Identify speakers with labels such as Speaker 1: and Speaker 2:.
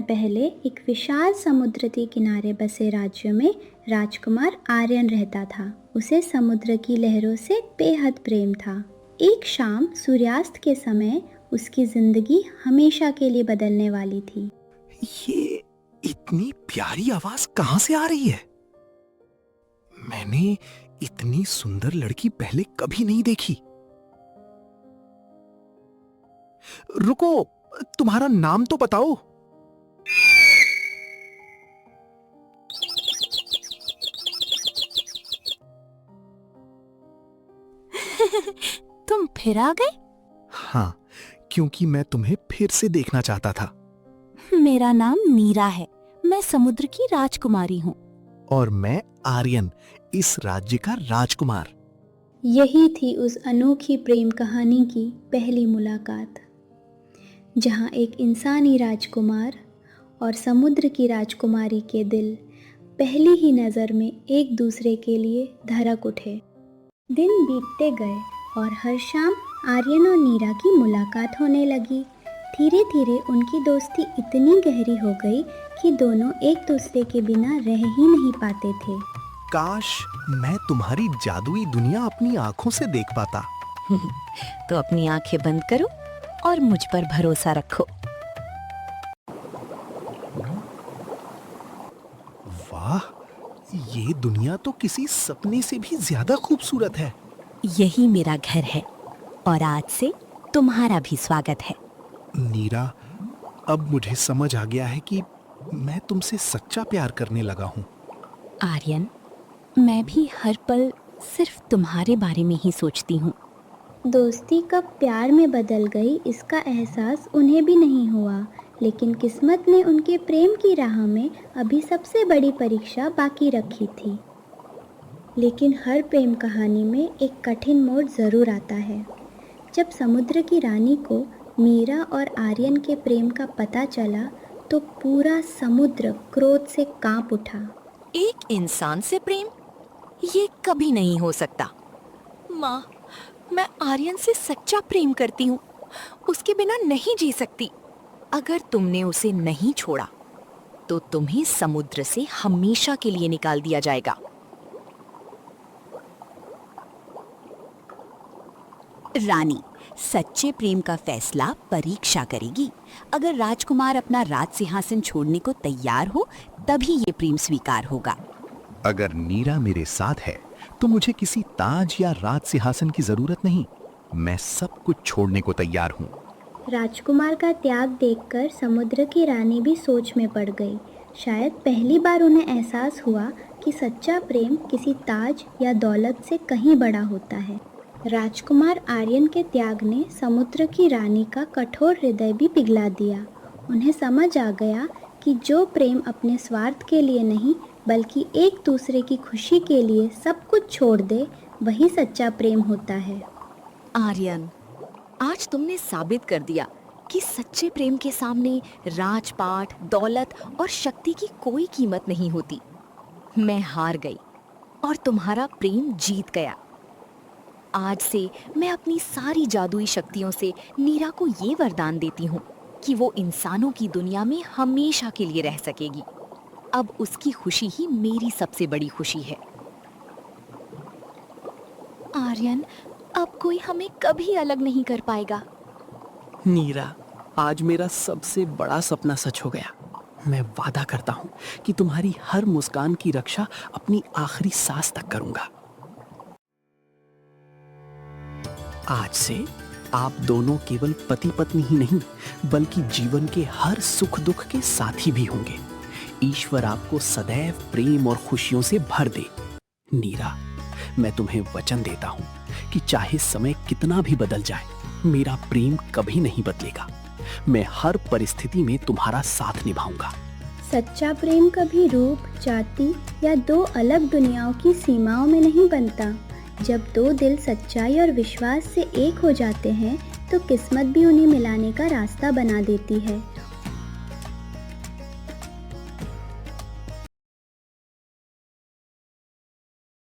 Speaker 1: पहले एक विशाल समुद्र के किनारे बसे राज्य में राजकुमार आर्यन रहता था। उसे समुद्र की लहरों से बेहद प्रेम था। एक शाम सूर्यास्त के समय उसकी जिंदगी हमेशा के लिए बदलने वाली थी।
Speaker 2: ये इतनी प्यारी आवाज कहां से आ रही है? मैंने इतनी सुंदर लड़की पहले कभी नहीं देखी। रुको, तुम्हारा नाम तो बताओ।
Speaker 3: तुम फिर आ गए?
Speaker 2: हाँ, क्योंकि मैं तुम्हें फिर से देखना चाहता था।
Speaker 3: मेरा नाम नीरा है। मैं समुद्र की राजकुमारी हूँ।
Speaker 2: और मैं आर्यन, इस राज्य का राजकुमार।
Speaker 1: यही थी उस अनोखी प्रेम कहानी की पहली मुलाकात, जहाँ एक इंसानी राजकुमार और समुद्र की राजकुमारी के दिल पहली ही नज़र में एक दूसरे के लिए धड़क उठे। दिन बीतते गए और हर शाम आर्यन और नीरा की मुलाकात होने लगी। धीरे धीरे उनकी दोस्ती इतनी गहरी हो गई कि दोनों एक दूसरे के बिना रह ही नहीं पाते थे।
Speaker 2: काश मैं तुम्हारी जादुई दुनिया अपनी आंखों से देख पाता।
Speaker 3: तो अपनी आंखें बंद करो और मुझ पर भरोसा रखो।
Speaker 2: वाह, ये दुनिया तो किसी सपने से भी ज्यादा खूबसूरत है।
Speaker 3: यही मेरा घर है और आज से तुम्हारा भी स्वागत है।
Speaker 2: नीरा, अब मुझे समझ आ गया है कि मैं तुमसे सच्चा प्यार करने लगा हूँ।
Speaker 3: आर्यन, मैं भी हर पल सिर्फ तुम्हारे बारे में ही सोचती हूँ।
Speaker 1: दोस्ती कब प्यार में बदल गई इसका एहसास उन्हें भी नहीं हुआ, लेकिन किस्मत ने उनके प्रेम की राह में अभी सबसे बड़ी परीक्षा बाकी रखी थी। लेकिन हर प्रेम कहानी में एक कठिन मोड़ ज़रूर आता है। जब समुद्र की रानी को मीरा और आर्यन के प्रेम का पता चला तो पूरा समुद्र क्रोध से कांप उठा।
Speaker 3: एक इंसान से प्रेम? ये कभी नहीं हो सकता। माँ, मैं आर्यन से सच्चा प्रेम करती हूँ। उसके बिना नहीं जी सकती। अगर तुमने उसे नहीं छोड़ा तो तुम्हें समुद्र से हमेशा के लिए निकाल दिया जाएगा। रानी सच्चे प्रेम का फैसला परीक्षा करेगी। अगर राजकुमार अपना राज सिंहासन छोड़ने को तैयार हो तभी ये प्रेम स्वीकार होगा।
Speaker 2: अगर नीरा मेरे साथ है तो मुझे किसी ताज या राज सिंहासन की जरूरत नहीं। मैं सब कुछ छोड़ने को तैयार हूँ।
Speaker 1: राजकुमार का त्याग देखकर समुद्र की रानी भी सोच में पड़ गई। शायद पहली बार उन्हें एहसास हुआ कि सच्चा प्रेम किसी ताज या दौलत से कहीं बड़ा होता है। राजकुमार आर्यन के त्याग ने समुद्र की रानी का कठोर हृदय भी पिघला दिया। उन्हें समझ आ गया कि जो प्रेम अपने स्वार्थ के लिए नहीं बल्कि एक दूसरे की खुशी के लिए सब कुछ छोड़ दे, वही सच्चा प्रेम होता है।
Speaker 3: आर्यन, आज तुमने साबित कर दिया कि सच्चे प्रेम के सामने राजपाट, दौलत और शक्ति की कोई कीमत नहीं होती। मैं हार गई और तुम्हारा प्रेम जीत गया। आज से मैं अपनी सारी जादुई शक्तियों से नीरा को ये वरदान देती हूँ कि वो इंसानों की दुनिया में हमेशा के लिए रह सकेगी। अब उसकी खुशी ही मेरी सबसे बड़ी खुशी है। आर्यन, अब कोई हमें कभी अलग नहीं कर पाएगा।
Speaker 4: नीरा, आज मेरा सबसे बड़ा सपना सच हो गया। मैं वादा करता हूँ कि तुम्हारी हर मुस्कान की रक्षा अपनी आखिरी सांस तक करूंगा। आज से आप दोनों केवल पति पत्नी ही नहीं बल्कि जीवन के हर सुख दुख के साथी भी होंगे। ईश्वर आपको सदैव प्रेम और खुशियों से भर दे। नीरा, मैं तुम्हें वचन देता हूँ कि चाहे समय कितना भी बदल जाए, मेरा प्रेम कभी नहीं बदलेगा। मैं हर परिस्थिति में तुम्हारा साथ निभाऊंगा।
Speaker 1: सच्चा प्रेम कभी रूप, जाति या दो अलग दुनियाओं की सीमाओं में नहीं बनता। जब दो दिल सच्चाई और विश्वास से एक हो जाते हैं तो किस्मत भी उन्हें मिलाने का रास्ता बना देती है